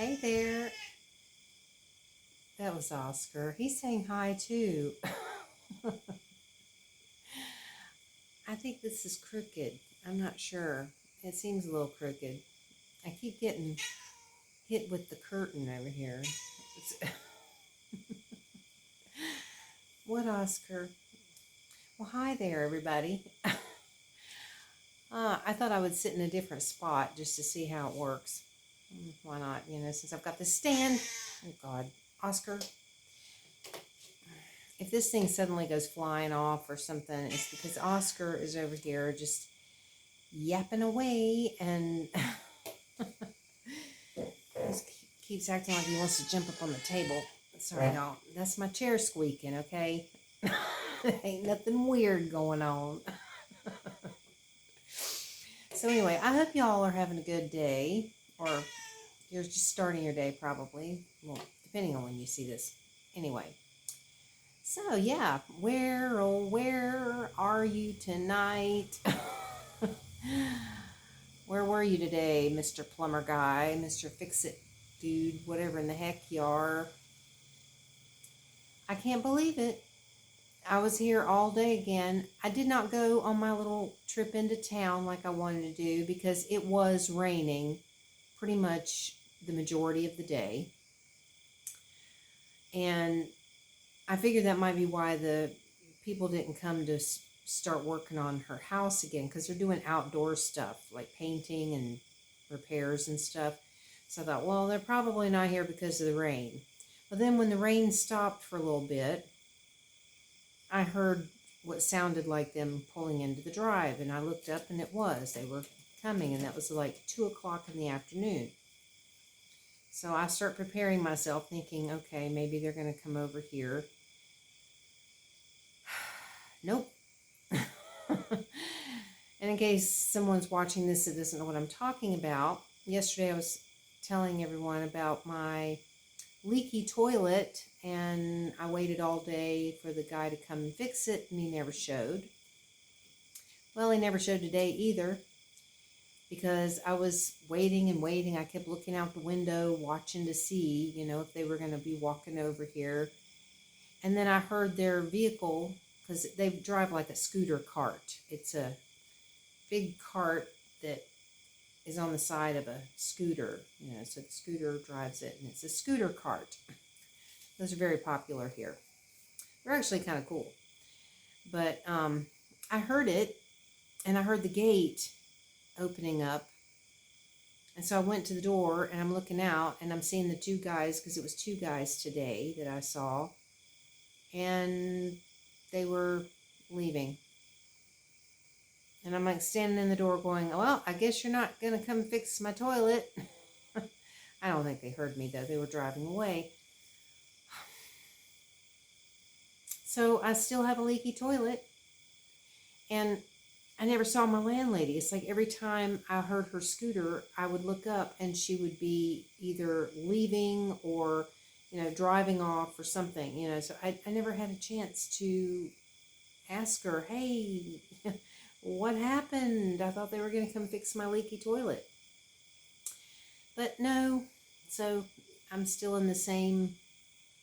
Hey there. That was Oscar. He's saying hi too. I think this is crooked. I'm not sure. It seems a little crooked. I keep getting hit with the curtain over here. What, Oscar? Well, hi there, everybody. I thought I would sit in a different spot just to see how it works. Why not? Since I've got this stand. Oh, God. Oscar, if this thing suddenly goes flying off or something, it's because Oscar is over here just yapping away and just keeps acting like he wants to jump up on the table. Sorry, y'all. That's my chair squeaking, okay? Ain't nothing weird going on. So anyway, I hope y'all are having a good day, or you're just starting your day probably. Well, depending on when you see this. Anyway. So yeah, where are you tonight? Where were you today, Mr. Plumber Guy, Mr. Fix-It Dude, whatever in the heck you are? I can't believe it. I was here all day again. I did not go on my little trip into town like I wanted to do because it was raining pretty much the majority of the day. And I figured that might be why the people didn't come to start working on her house again, because they're doing outdoor stuff like painting and repairs and stuff. So I thought, well, they're probably not here because of the rain. But then when the rain stopped for a little bit, I heard what sounded like them pulling into the drive, and I looked up and they were coming, and that was like 2 o'clock in the afternoon. So I start preparing myself thinking, okay, maybe they're going to come over here. Nope. And in case someone's watching this that doesn't know what I'm talking about, yesterday I was telling everyone about my leaky toilet, and I waited all day for the guy to come and fix it, and he never showed. Well, he never showed today either, because I was waiting and waiting. I kept looking out the window, watching to see, if they were going to be walking over here. And then I heard their vehicle, because they drive like a scooter cart. It's a big cart that is on the side of a scooter, so the scooter drives it, and it's a scooter cart. Those are very popular here. They're actually kind of cool. But I heard it, and I heard the gate opening up. And so I went to the door, and I'm looking out, and I'm seeing the two guys, because it was two guys today that I saw. And they were leaving. And I'm like standing in the door going, well, I guess you're not going to come fix my toilet. I don't think they heard me, though. They were driving away. So I still have a leaky toilet. And I never saw my landlady. It's like every time I heard her scooter, I would look up and she would be either leaving or, driving off or something, So I never had a chance to ask her, hey, what happened? I thought they were going to come fix my leaky toilet. But no, so I'm still in the same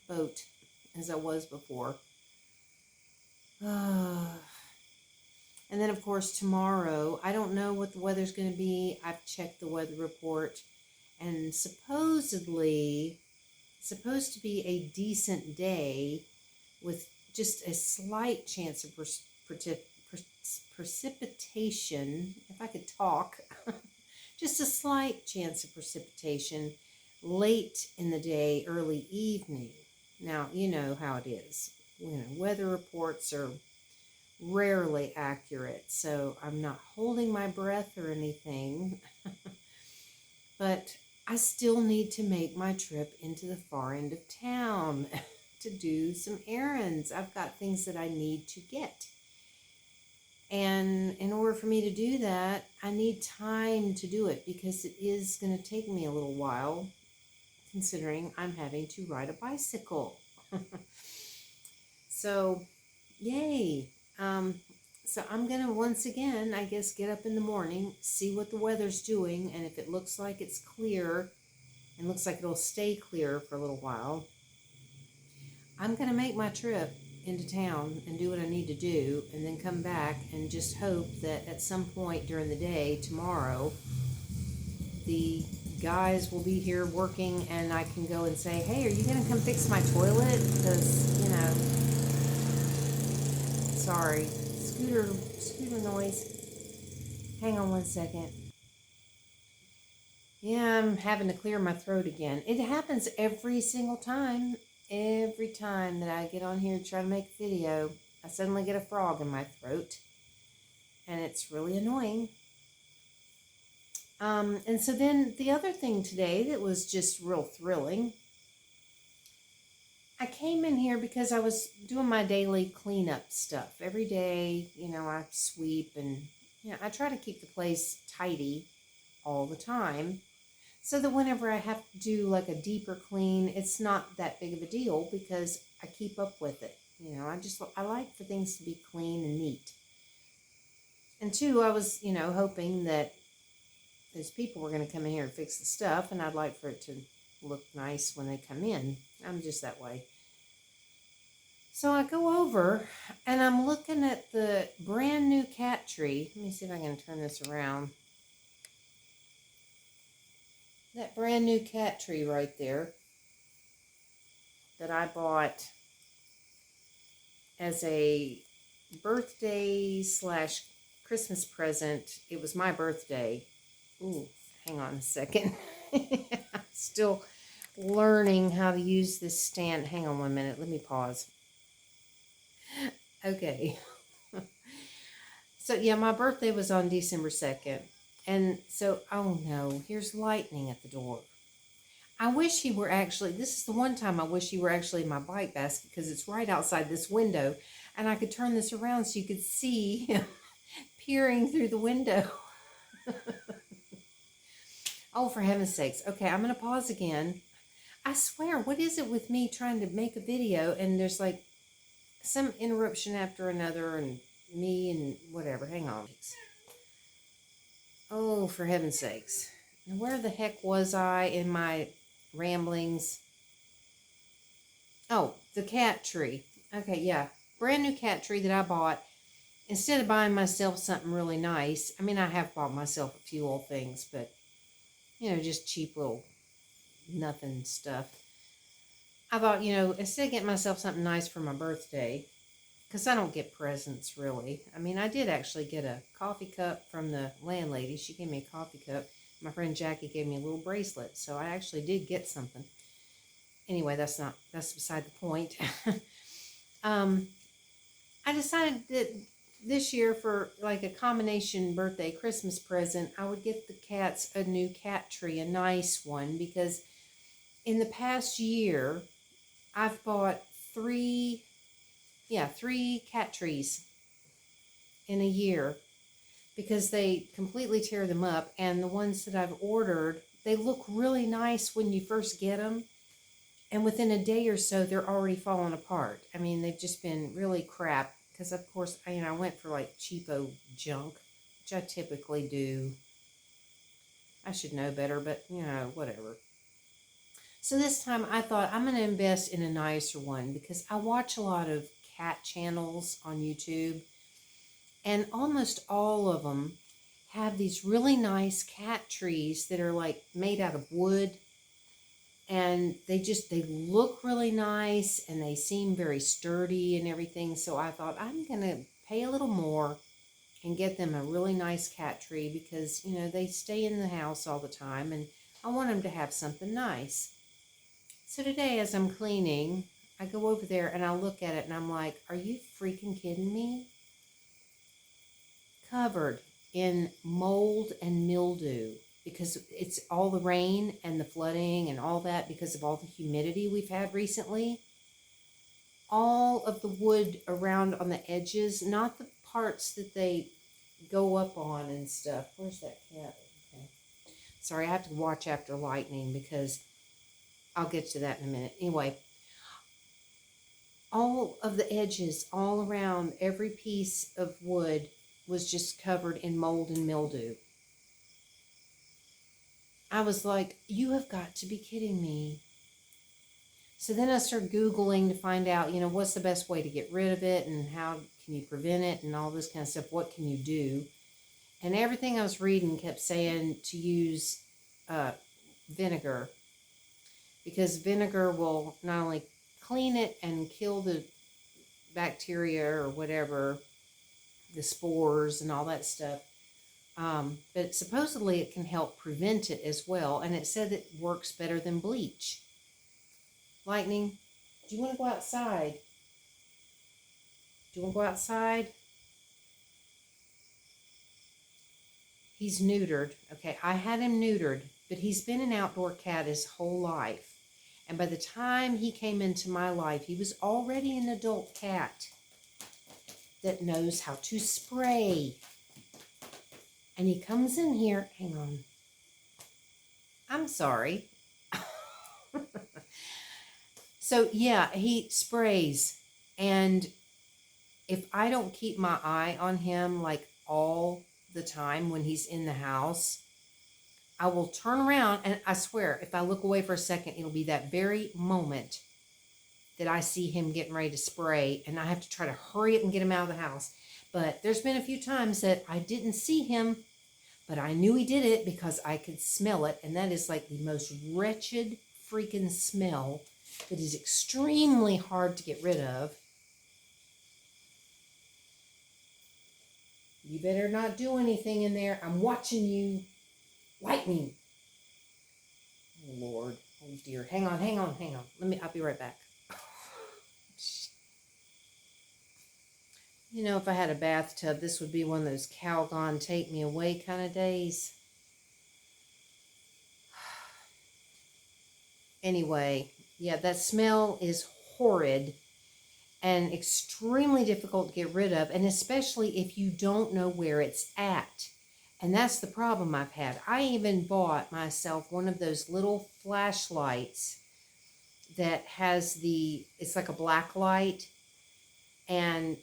boat as I was before. And then, of course, tomorrow, I don't know what the weather's going to be. I've checked the weather report, and supposedly, supposed to be a decent day with just a slight chance of precipitation, if I could talk, just a slight chance of precipitation late in the day, early evening. Now, you know how it is. Weather reports are rarely accurate, so I'm not holding my breath or anything. But I still need to make my trip into the far end of town to do some errands. I've got things that I need to get. And in order for me to do that, I need time to do it, because it is going to take me a little while, considering I'm having to ride a bicycle. So, yay. So I'm going to once again, I guess, get up in the morning, see what the weather's doing, and if it looks like it's clear, and looks like it'll stay clear for a little while. I'm going to make my trip into town and do what I need to do, and then come back and just hope that at some point during the day tomorrow, the guys will be here working and I can go and say, hey, are you going to come fix my toilet? Because, you know, sorry, scooter noise. Hang on one second. Yeah, I'm having to clear my throat again. It happens every single time. Every time that I get on here to try to make a video, I suddenly get a frog in my throat. And it's really annoying. And so then the other thing today that was just real thrilling, I came in here because I was doing my daily cleanup stuff. Every day, you know, I sweep and, you know, I try to keep the place tidy all the time so that whenever I have to do like a deeper clean, it's not that big of a deal because I keep up with it. You know, I like for things to be clean and neat. And two, I was, you know, hoping that those people were going to come in here and fix the stuff, and I'd like for it to look nice when they come in. I'm just that way. So I go over, and I'm looking at the brand new cat tree. Let me see if I can turn this around. That brand new cat tree right there that I bought as a birthday / Christmas present. It was my birthday. Ooh, hang on a second. I'm still learning how to use this stand. Hang on one minute. Let me pause. Okay. So, yeah, my birthday was on December 2nd. And so, oh no, here's lightning at the door. I wish he were actually, this is the one time I wish he were actually in my bike basket because it's right outside this window. And I could turn this around so you could see him peering through the window. Oh, for heaven's sakes. Okay, I'm going to pause again. I swear, what is it with me trying to make a video and there's like some interruption after another and me and whatever. Hang on. Oh, for heaven's sakes. Now, where the heck was I in my ramblings? Oh, the cat tree. Okay, yeah. Brand new cat tree that I bought. Instead of buying myself something really nice, I mean, I have bought myself a few old things, but, you know, just cheap little nothing stuff. I thought, you know, instead of getting myself something nice for my birthday, because I don't get presents really. I mean, I did actually get a coffee cup from the landlady. She gave me a coffee cup. My friend Jackie gave me a little bracelet, so I actually did get something. Anyway, that's beside the point. I decided that this year for like a combination birthday Christmas present, I would get the cats a new cat tree, a nice one, because in the past year, I've bought three cat trees in a year because they completely tear them up. And the ones that I've ordered, they look really nice when you first get them. And within a day or so, they're already falling apart. I mean, they've just been really crap. Because, of course, I went for like cheapo junk, which I typically do. I should know better, but, you know, whatever. So this time I thought I'm going to invest in a nicer one because I watch a lot of cat channels on YouTube. And almost all of them have these really nice cat trees that are like made out of wood. And they look really nice and they seem very sturdy and everything. So I thought I'm going to pay a little more and get them a really nice cat tree because, you know, they stay in the house all the time and I want them to have something nice. So today as I'm cleaning, I go over there and I look at it and I'm like, are you freaking kidding me? Covered in mold and mildew. Because it's all the rain and the flooding and all that because of all the humidity we've had recently. All of the wood around on the edges, not the parts that they go up on and stuff. Where's that cat? Okay. Sorry, I have to watch after lightning because I'll get to that in a minute. Anyway, all of the edges, all around every piece of wood was just covered in mold and mildew. I was like, you have got to be kidding me. So then I started Googling to find out, what's the best way to get rid of it and how can you prevent it and all this kind of stuff. What can you do? And everything I was reading kept saying to use vinegar, because vinegar will not only clean it and kill the bacteria or whatever, the spores and all that stuff, but supposedly it can help prevent it as well. And it said it works better than bleach. Lightning, do you want to go outside? Do you want to go outside? He's neutered. Okay, I had him neutered, but he's been an outdoor cat his whole life. And by the time he came into my life, he was already an adult cat that knows how to spray. And he comes in here, hang on. I'm sorry. So yeah, he sprays. And if I don't keep my eye on him like all the time when he's in the house, I will turn around and I swear, if I look away for a second, it'll be that very moment that I see him getting ready to spray, and I have to try to hurry up and get him out of the house. But there's been a few times that I didn't see him, but I knew he did it because I could smell it, and that is like the most wretched freaking smell that is extremely hard to get rid of. You better not do anything in there. I'm watching you. Lightning. Oh, Lord. Oh, dear. Hang on. I'll be right back. If I had a bathtub, this would be one of those Calgon take me away kind of days. Anyway, yeah, that smell is horrid and extremely difficult to get rid of, and especially if you don't know where it's at. And that's the problem I've had. I even bought myself one of those little flashlights that has it's like a black light, and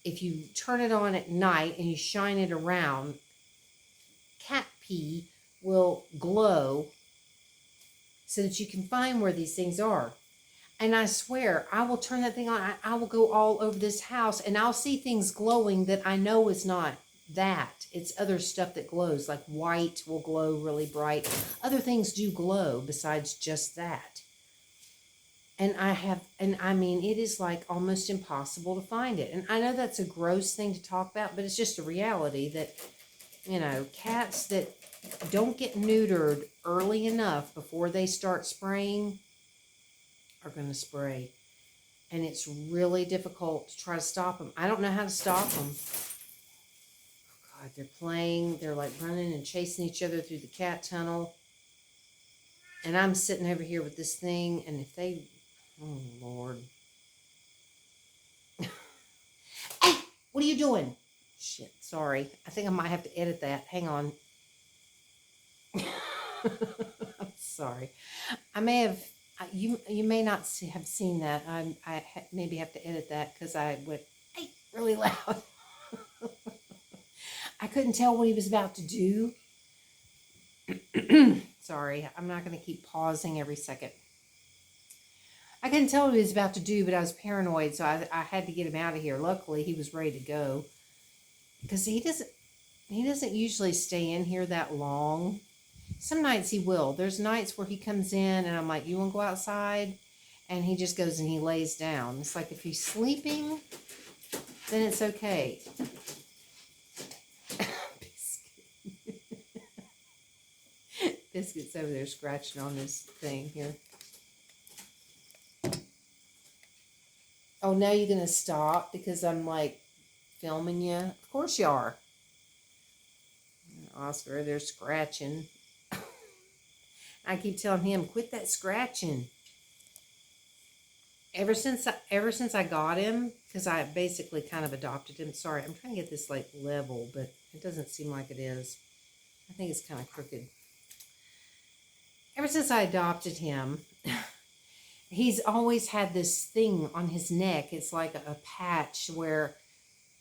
if you turn it on at night and you shine it around, cat pee will glow so that you can find where these things are. And I swear, I will turn that thing on. I will go all over this house and I'll see things glowing that I know is not that. It's other stuff that glows, like white will glow really bright. Other things do glow besides just that. And it is like almost impossible to find it. And I know that's a gross thing to talk about, but it's just a reality that, cats that don't get neutered early enough before they start spraying are going to spray. And it's really difficult to try to stop them. I don't know how to stop them. Oh God, they're playing. They're like running and chasing each other through the cat tunnel. And I'm sitting over here with this thing, and if they... Oh, Lord. Hey, what are you doing? Shit, sorry. I think I might have to edit that. Hang on. I'm sorry. I may have... You may not have seen that. I maybe have to edit that because I went, hey, really loud. I couldn't tell what he was about to do. Sorry, I'm not going to keep pausing every second. I couldn't tell what he was about to do, but I was paranoid, so I had to get him out of here. Luckily, he was ready to go. Because he doesn't usually stay in here that long. Some nights he will. There's nights where he comes in and I'm like, you want to go outside? And he just goes and he lays down. It's like if he's sleeping, then it's okay. Biscuit's over there scratching on this thing here. Oh, now you're going to stop because I'm like filming you? Of course you are. Oscar, they're scratching. I keep telling him, quit that scratching. Ever since I got him, because I basically kind of adopted him. Sorry, I'm trying to get this like level, but it doesn't seem like it is. I think it's kind of crooked. Ever since I adopted him, he's always had this thing on his neck. It's like a patch where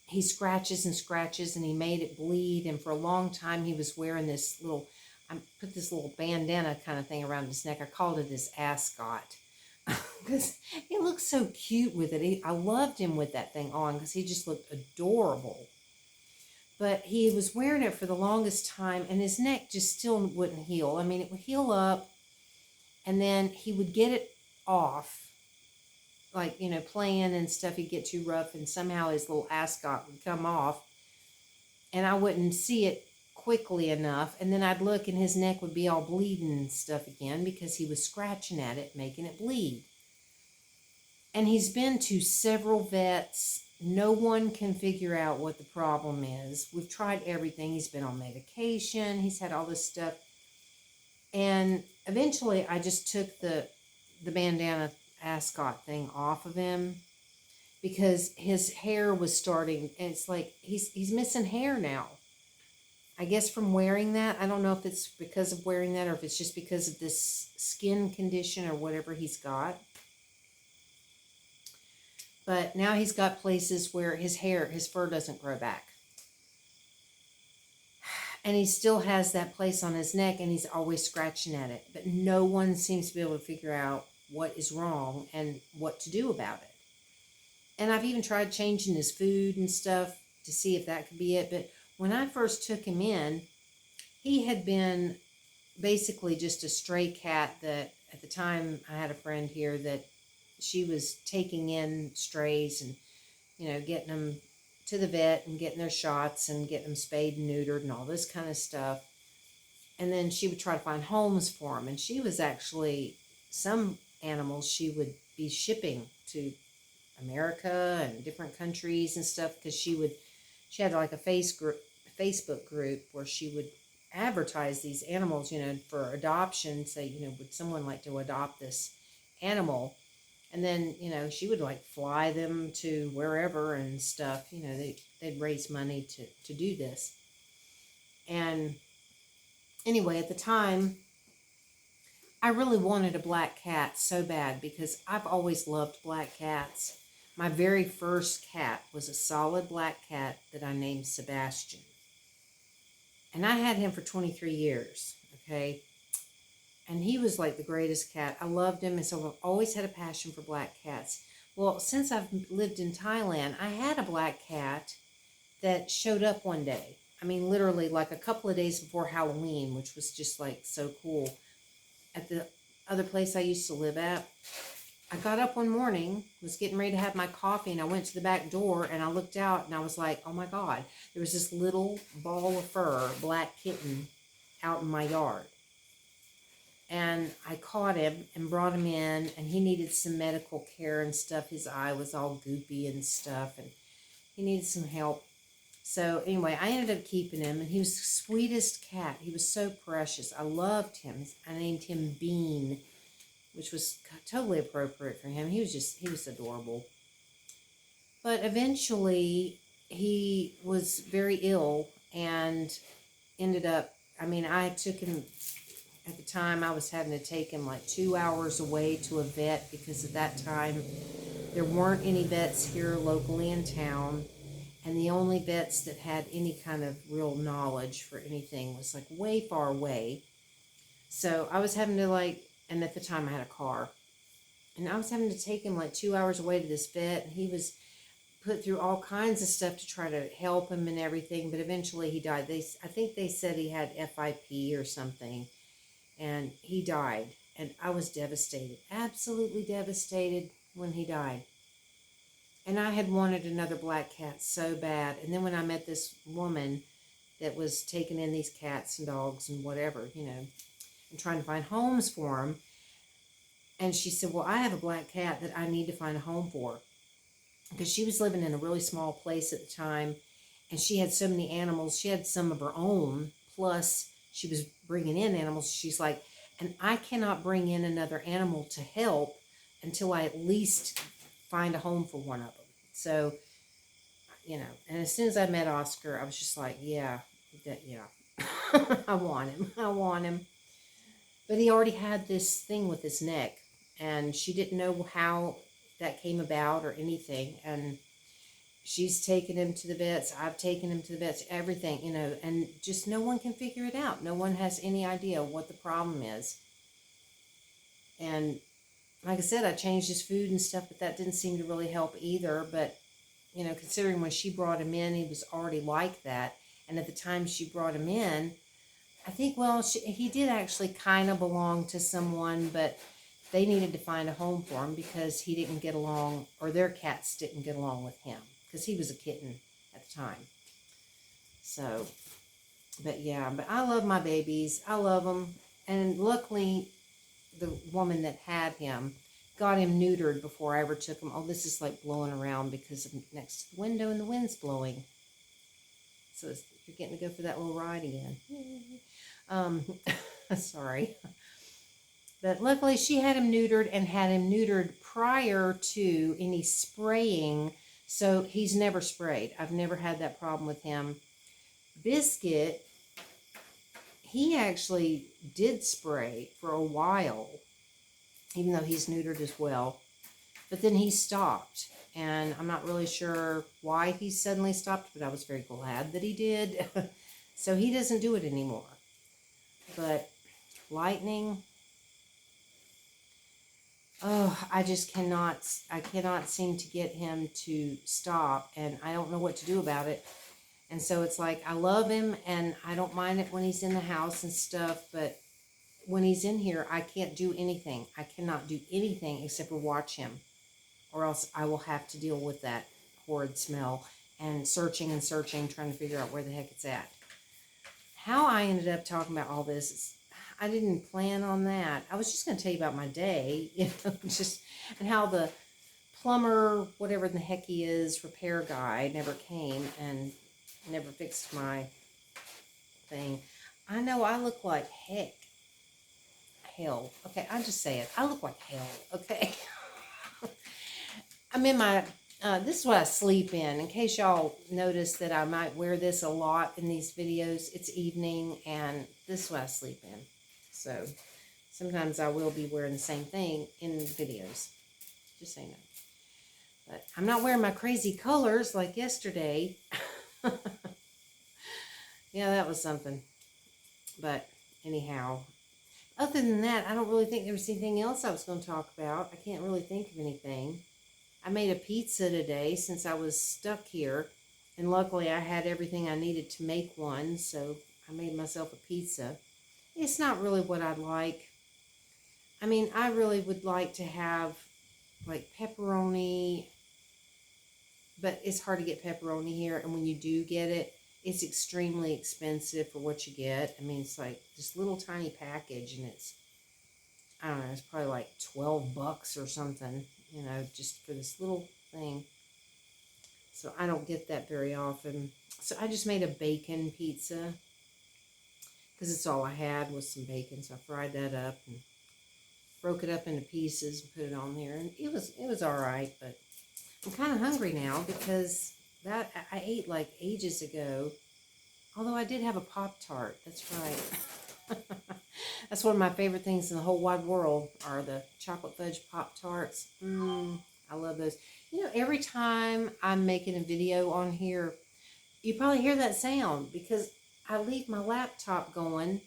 he scratches and scratches, and he made it bleed. And for a long time, he was wearing this little I put this little bandana kind of thing around his neck. I called it his ascot because he looked so cute with it. I loved him with that thing on because he just looked adorable. But he was wearing it for the longest time, and his neck just still wouldn't heal. I mean, it would heal up, and then he would get it off, like, playing and stuff. He'd get too rough, and somehow his little ascot would come off, and I wouldn't see it quickly enough. And then I'd look, and his neck would be all bleeding and stuff again because he was scratching at it, making it bleed. And he's been to several vets. No one can figure out what the problem is. We've tried everything. He's been on medication. He's had all this stuff. And eventually I just took the bandana ascot thing off of him because his hair was starting, and it's like he's missing hair now. I guess from wearing that. I don't know if it's because of wearing that or if it's just because of this skin condition or whatever he's got. But now he's got places where his fur doesn't grow back. And he still has that place on his neck, and he's always scratching at it. But no one seems to be able to figure out what is wrong and what to do about it. And I've even tried changing his food and stuff to see if that could be it. But when I first took him in, he had been basically just a stray cat that at the time I had a friend here that she was taking in strays and, getting them to the vet and getting their shots and getting them spayed and neutered and all this kind of stuff. And then she would try to find homes for them. And she was actually, some animals she would be shipping to America and different countries and stuff because she had like a Facebook group where she would advertise these animals, for adoption, say, would someone like to adopt this animal? And then, she would like fly them to wherever and stuff. They'd raise money to do this. And anyway, at the time, I really wanted a black cat so bad because I've always loved black cats. My very first cat was a solid black cat that I named Sebastian. And I had him for 23 years, okay? And he was like the greatest cat. I loved him, and so I've always had a passion for black cats. Well, since I've lived in Thailand, I had a black cat that showed up one day. I mean, literally like a couple of days before Halloween, which was just like so cool. At the other place I used to live at, I got up one morning, was getting ready to have my coffee, and I went to the back door, and I looked out, and I was like, oh my God, there was this little ball of fur, black kitten, out in my yard. And I caught him and brought him in, and he needed some medical care and stuff. His eye was all goopy and stuff, and he needed some help. So anyway, I ended up keeping him, and he was the sweetest cat. He was so precious. I loved him. I named him Bean, which was totally appropriate for him. He was adorable. But eventually, he was very ill and ended up, I took him. At the time, I was having to take him like 2 hours away to a vet because at that time, there weren't any vets here locally in town. And the only vets that had any kind of real knowledge for anything was like way far away. So I was having to and at the time I had a car. And I was having to take him like 2 hours away to this vet. And he was put through all kinds of stuff to try to help him and everything. But eventually he died. I think they said he had FIP or something. And he died, and I was devastated, absolutely devastated when he died. And I had wanted another black cat so bad. And then when I met this woman that was taking in these cats and dogs and whatever, and trying to find homes for them, and she said, well, I have a black cat that I need to find a home for. Because she was living in a really small place at the time, and she had so many animals. She had some of her own, plus she was bringing in animals. She's like, and I cannot bring in another animal to help until I at least find a home for one of them. So, and as soon as I met Oscar, I was just like, yeah, I want him. But he already had this thing with his neck, and she didn't know how that came about or anything. And she's taken him to the vets. I've taken him to the vets, everything, you know, and just no one can figure it out. No one has any idea what the problem is. And like I said, I changed his food and stuff, but that didn't seem to really help either. But, you know, considering when she brought him in, he was already like that. And at the time she brought him in, I think, well, he did actually kind of belong to someone, but they needed to find a home for him because he didn't get along, or their cats didn't get along with him because he was a kitten at the time. So, but yeah, but I love my babies. I love them. And luckily, the woman that had him got him neutered before I ever took him. Oh, this is like blowing around because I'm next to the window and the wind's blowing. So you're getting to go for that little ride again. Sorry. But luckily she had him neutered and had him neutered prior to any spraying. So he's never sprayed. I've never had that problem with him. Biscuit, he actually did spray for a while, even though he's neutered as well. But then he stopped. And I'm not really sure why he suddenly stopped, but I was very glad that he did. So he doesn't do it anymore. But Lightning, oh, I cannot seem to get him to stop, and I don't know what to do about it. And so it's like, I love him, and I don't mind it when he's in the house and stuff, but when he's in here, I can't do anything. I cannot do anything except for watch him, or else I will have to deal with that horrid smell and searching, trying to figure out where the heck it's at. How I ended up talking about all this is, I didn't plan on that. I was just going to tell you about my day, you know, just, and how the plumber, whatever the heck he is, repair guy, never came and never fixed my thing. I know I look like hell. Okay, I just say it. I look like hell, okay? I'm in my, this is what I sleep in case y'all notice that I might wear this a lot in these videos. It's evening, and this is what I sleep in. So, sometimes I will be wearing the same thing in videos. Just saying that. But I'm not wearing my crazy colors like yesterday. Yeah, that was something. But, anyhow. Other than that, I don't really think there was anything else I was going to talk about. I can't really think of anything. I made a pizza today since I was stuck here. And luckily I had everything I needed to make one. So I made myself a pizza. It's not really what I'd like. I mean, I really would like to have like pepperoni. But it's hard to get pepperoni here. And when you do get it, it's extremely expensive for what you get. I mean, it's like this little tiny package. And it's, I don't know, it's probably like $12 or something. You know, just for this little thing. So I don't get that very often. So I just made a bacon pizza. Because it's all I had was some bacon. So I fried that up and broke it up into pieces and put it on there. And it was all right. But I'm kind of hungry now because that I ate like ages ago. Although I did have a Pop-Tart. That's right. That's one of my favorite things in the whole wide world are the chocolate fudge Pop-Tarts. I love those. You know, every time I'm making a video on here, you probably hear that sound because I leave my laptop going.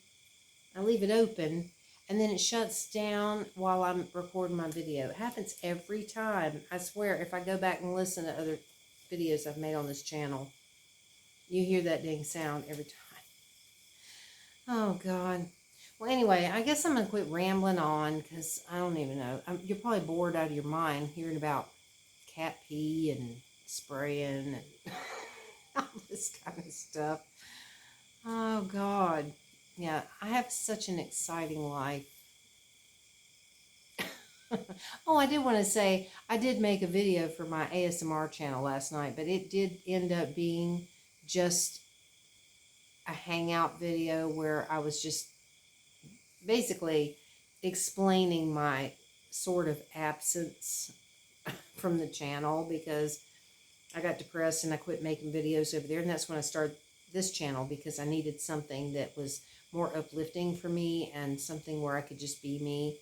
I leave it open, and then it shuts down while I'm recording my video. It happens every time. I swear, if I go back and listen to other videos I've made on this channel, you hear that dang sound every time. Oh, God. Well, anyway, I guess I'm going to quit rambling on because I don't even know. You're probably bored out of your mind hearing about cat pee and spraying and all this kind of stuff. Oh, God. Yeah, I have such an exciting life. Oh, I did want to say, I did make a video for my ASMR channel last night, but it did end up being just a hangout video where I was just basically explaining my sort of absence from the channel because I got depressed and I quit making videos over there. And that's when I started this channel because I needed something that was more uplifting for me and something where I could just be me.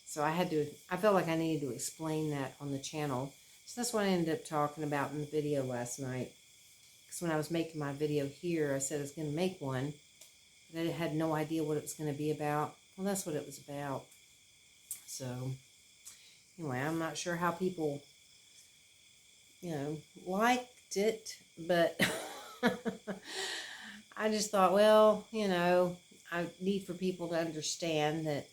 So I felt like I needed to explain that on the channel. So that's what I ended up talking about in the video last night. Because when I was making my video here, I said I was going to make one, but I had no idea what it was going to be about. Well, that's what it was about. So, anyway, I'm not sure how people, liked it, but I just thought, well, I need for people to understand that,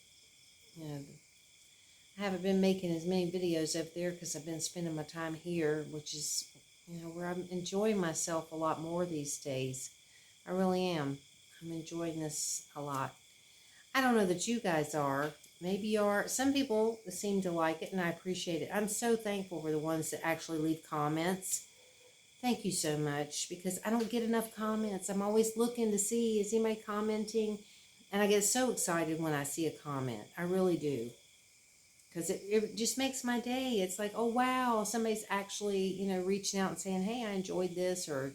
I haven't been making as many videos up there because I've been spending my time here, which is, where I'm enjoying myself a lot more these days. I really am. I'm enjoying this a lot. I don't know that you guys are. Maybe you are. Some people seem to like it, and I appreciate it. I'm so thankful for the ones that actually leave comments. Thank you so much, because I don't get enough comments. I'm always looking to see, is anybody commenting? And I get so excited when I see a comment. I really do. Because it just makes my day. It's like, oh, wow, somebody's actually, reaching out and saying, hey, I enjoyed this, or,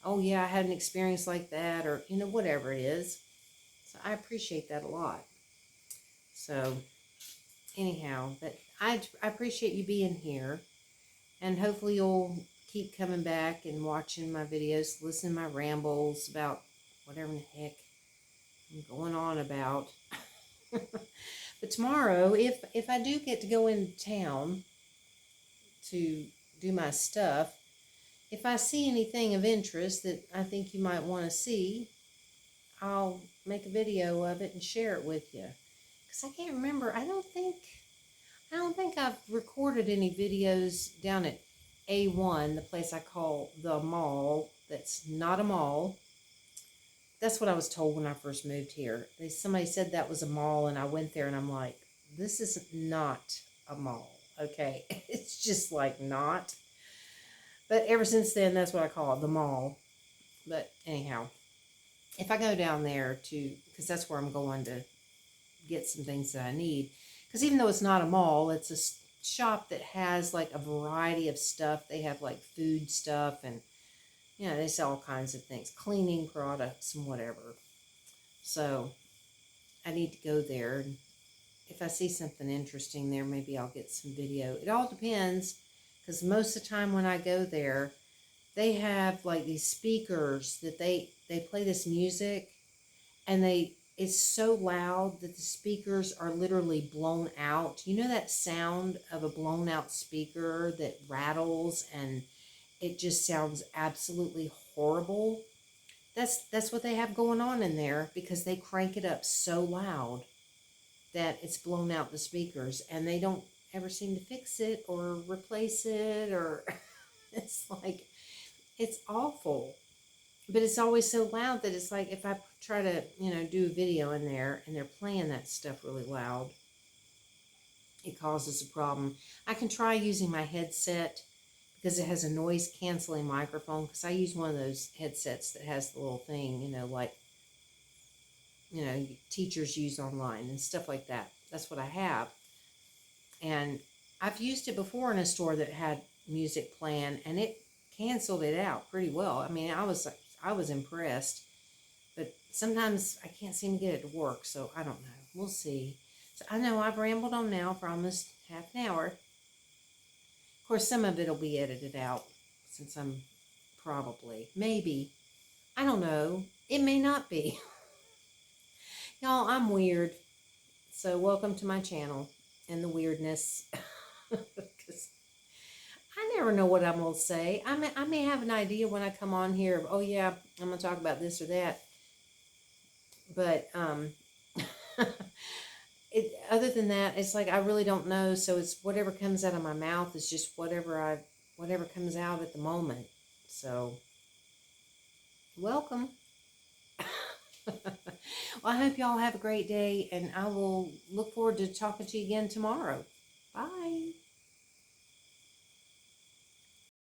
oh, yeah, I had an experience like that, or, whatever it is. So I appreciate that a lot. So anyhow, but I appreciate you being here, and hopefully you'll keep coming back and watching my videos, listening to my rambles about whatever the heck I'm going on about. But tomorrow, if I do get to go into town to do my stuff, if I see anything of interest that I think you might want to see, I'll make a video of it and share it with you. Because I can't remember. I don't think I've recorded any videos down at A1, the place I call the mall. That's not a mall. That's what I was told when I first moved here. Somebody said that was a mall, and I went there and I'm like, this is not a mall. Okay, it's just like not. But ever since then, that's what I call it, the mall. But anyhow, if I go down there because that's where I'm going to get some things that I need. Because even though it's not a mall, it's a shop that has like a variety of stuff. They have like food stuff, and they sell all kinds of things, cleaning products and whatever. So I need to go there. And if I see something interesting there, maybe I'll get some video. It all depends, because most of the time when I go there, they have like these speakers that they play this music, and it's so loud that the speakers are literally blown out. You know that sound of a blown out speaker that rattles and it just sounds absolutely horrible? That's what they have going on in there, because they crank it up so loud that it's blown out the speakers, and they don't ever seem to fix it or replace it, or it's like, it's awful. But it's always so loud that it's like, if I try to, do a video in there and they're playing that stuff really loud, it causes a problem. I can try using my headset, because it has a noise canceling microphone, because I use one of those headsets that has the little thing, like, teachers use online and stuff like that. That's what I have. And I've used it before in a store that had music playing, and it canceled it out pretty well. I mean, I was impressed, but sometimes I can't seem to get it to work, so I don't know. We'll see. So I know I've rambled on now for almost half an hour. Of course, some of it will be edited out, since I'm maybe, I don't know. It may not be. Y'all, I'm weird. So welcome to my channel and the weirdness. Because I never know what I'm going to say. I may have an idea when I come on here of, oh yeah, I'm going to talk about this or that. But other than that, it's like I really don't know. So it's whatever comes out of my mouth is just whatever comes out at the moment. So welcome. Well, I hope y'all have a great day, and I will look forward to talking to you again tomorrow. Bye.